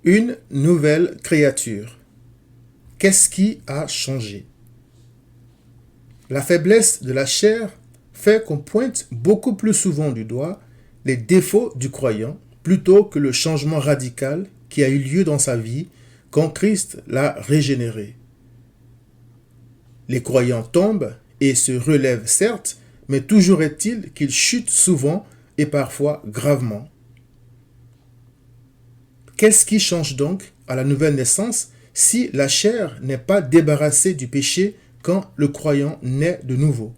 Une nouvelle créature. Qu'est-ce qui a changé? La faiblesse de la chair fait qu'on pointe beaucoup plus souvent du doigt les défauts du croyant plutôt que le changement radical qui a eu lieu dans sa vie quand Christ l'a régénéré. Les croyants tombent et se relèvent certes, mais toujours est-il qu'ils chutent souvent et parfois gravement. Qu'est-ce qui change donc à la nouvelle naissance si la chair n'est pas débarrassée du péché quand le croyant naît de nouveau?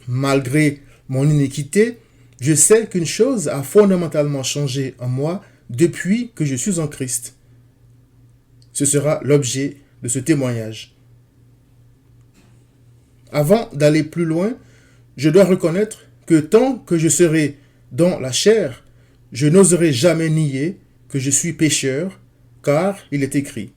Malgré mon iniquité, je sais qu'une chose a fondamentalement changé en moi depuis que je suis en Christ. Ce sera l'objet de ce témoignage. Avant d'aller plus loin, je dois reconnaître que tant que je serai dans la chair, je n'oserai jamais nier que je suis pécheur, car il est écrit.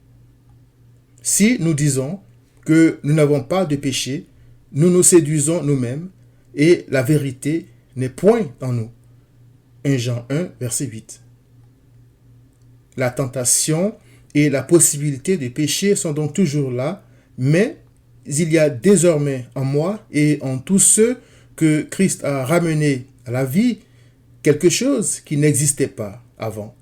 Si nous disons que nous n'avons pas de péché, nous nous séduisons nous-mêmes et la vérité n'est point en nous. 1 Jean 1, verset 8. La tentation et la possibilité de pécher sont donc toujours là, mais il y a désormais en moi et en tous ceux que Christ a ramenés à la vie quelque chose qui n'existait pas avant.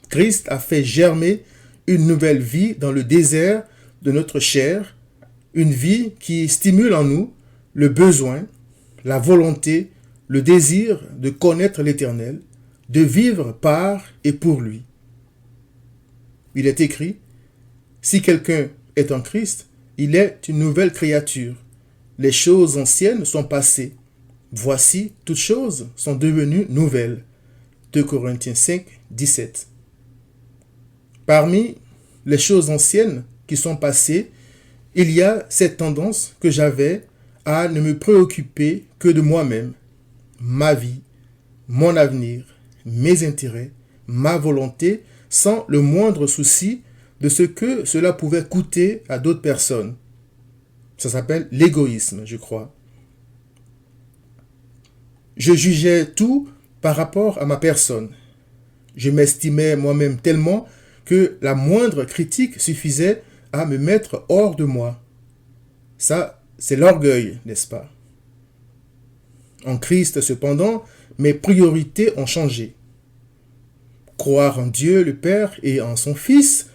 Christ a fait germer une nouvelle vie dans le désert de notre chair, une vie qui stimule en nous le besoin, la volonté, le désir de connaître l'Éternel, de vivre par et pour lui. Il est écrit, si quelqu'un est en Christ, il est une nouvelle créature. Les choses anciennes sont passées. Voici, toutes choses sont devenues nouvelles. 2 Corinthiens 5, 17. Parmi les choses anciennes qui sont passées, il y a cette tendance que j'avais à ne me préoccuper que de moi-même, ma vie, mon avenir, mes intérêts, ma volonté, sans le moindre souci de ce que cela pouvait coûter à d'autres personnes. Ça s'appelle l'égoïsme, je crois. Je jugeais tout par rapport à ma personne. Je m'estimais moi-même tellement que la moindre critique suffisait à me mettre hors de moi. Ça, c'est l'orgueil, n'est-ce pas? En Christ, cependant, mes priorités ont changé. Croire en Dieu le Père et en son Fils,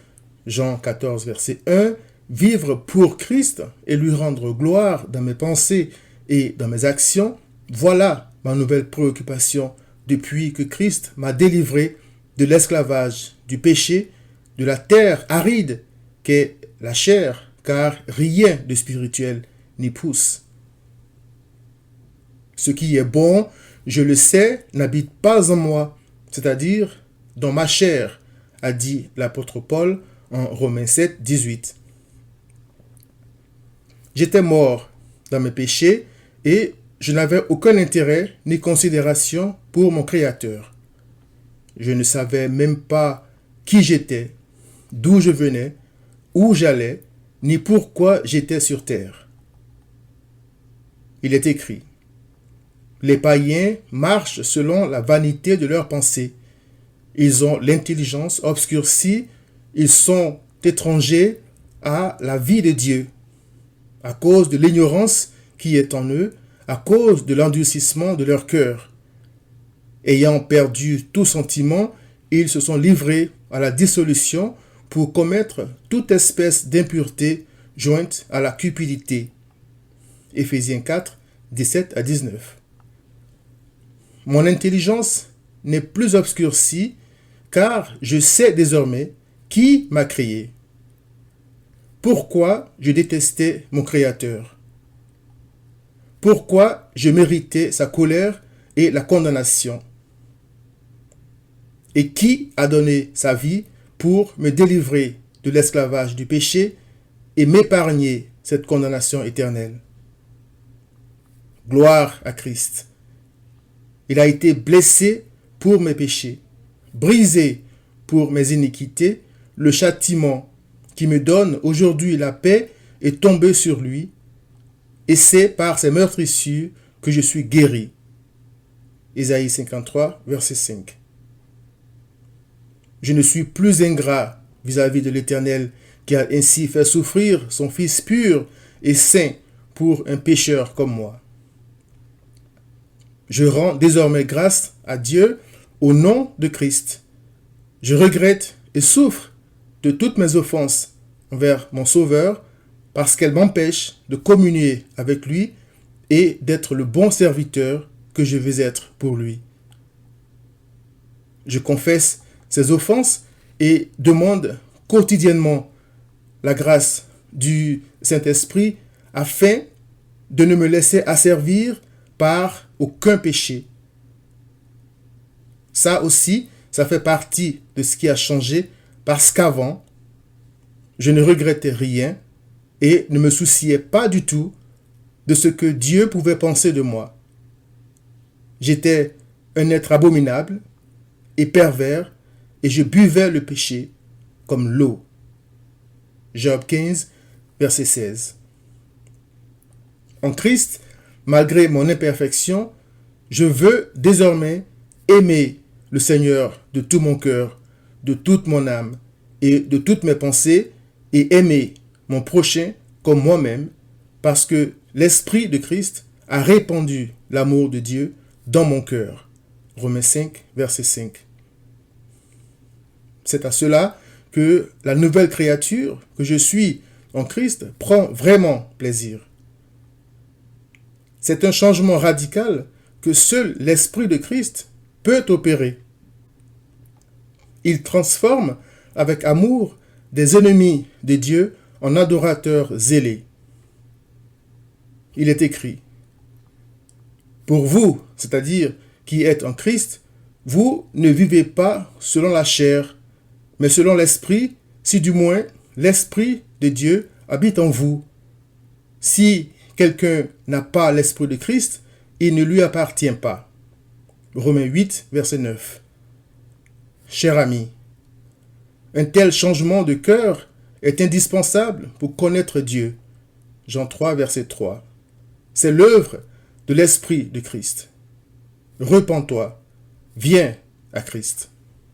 Jean 14, verset 1, vivre pour Christ et lui rendre gloire dans mes pensées et dans mes actions, voilà ma nouvelle préoccupation depuis que Christ m'a délivré de l'esclavage, du péché, de la terre aride qu'est la chair, car rien de spirituel n'y pousse. Ce qui est bon, je le sais, n'habite pas en moi, c'est-à-dire dans ma chair, a dit l'apôtre Paul en Romains 7, 18. J'étais mort dans mes péchés et je n'avais aucun intérêt ni considération pour mon Créateur. Je ne savais même pas qui j'étais, d'où je venais, où j'allais, ni pourquoi j'étais sur terre. Il est écrit, les païens marchent selon la vanité de leurs pensées. Ils ont l'intelligence obscurcie, ils sont étrangers à la vie de Dieu, à cause de l'ignorance qui est en eux, à cause de l'endurcissement de leur cœur. Ayant perdu tout sentiment, ils se sont livrés à la dissolution pour commettre toute espèce d'impureté jointe à la cupidité. Éphésiens 4, 17 à 19. Mon intelligence n'est plus obscurcie, car je sais désormais qui m'a créé. Pourquoi je détestais mon Créateur? Pourquoi je méritais sa colère et la condamnation? Et qui a donné sa vie pour me délivrer de l'esclavage du péché et m'épargner cette condamnation éternelle? Gloire à Christ. Il a été blessé pour mes péchés, brisé pour mes iniquités. Le châtiment qui me donne aujourd'hui la paix est tombé sur lui, et c'est par ses meurtrissures que je suis guéri. Ésaïe 53, verset 5. Je ne suis plus ingrat vis-à-vis de l'Éternel, qui a ainsi fait souffrir son Fils pur et saint pour un pécheur comme moi. Je rends désormais grâce à Dieu au nom de Christ. Je regrette et souffre de toutes mes offenses envers mon Sauveur parce qu'elles m'empêchent de communier avec lui et d'être le bon serviteur que je veux être pour lui. Je confesse ces offenses et demande quotidiennement la grâce du Saint-Esprit afin de ne me laisser asservir par aucun péché. Ça aussi, ça fait partie de ce qui a changé parce qu'avant, je ne regrettais rien et ne me souciais pas du tout de ce que Dieu pouvait penser de moi. J'étais un être abominable et pervers et je buvais le péché comme l'eau. Job 15, verset 16. En Christ, malgré mon imperfection, je veux désormais aimer le Seigneur de tout mon cœur, de toute mon âme et de toutes mes pensées et aimer mon prochain comme moi-même parce que l'Esprit de Christ a répandu l'amour de Dieu dans mon cœur. Romains 5, verset 5. C'est à cela que la nouvelle créature que je suis en Christ prend vraiment plaisir. C'est un changement radical que seul l'Esprit de Christ peut opérer. Il transforme avec amour des ennemis de Dieu en adorateurs zélés. Il est écrit: pour vous, c'est-à-dire qui êtes en Christ, vous ne vivez pas selon la chair, mais selon l'Esprit, si du moins l'Esprit de Dieu habite en vous. Si quelqu'un n'a pas l'Esprit de Christ, il ne lui appartient pas. Romains 8, verset 9. Cher ami, un tel changement de cœur est indispensable pour connaître Dieu. Jean 3, verset 3. C'est l'œuvre de l'Esprit de Christ. Repens-toi, viens à Christ.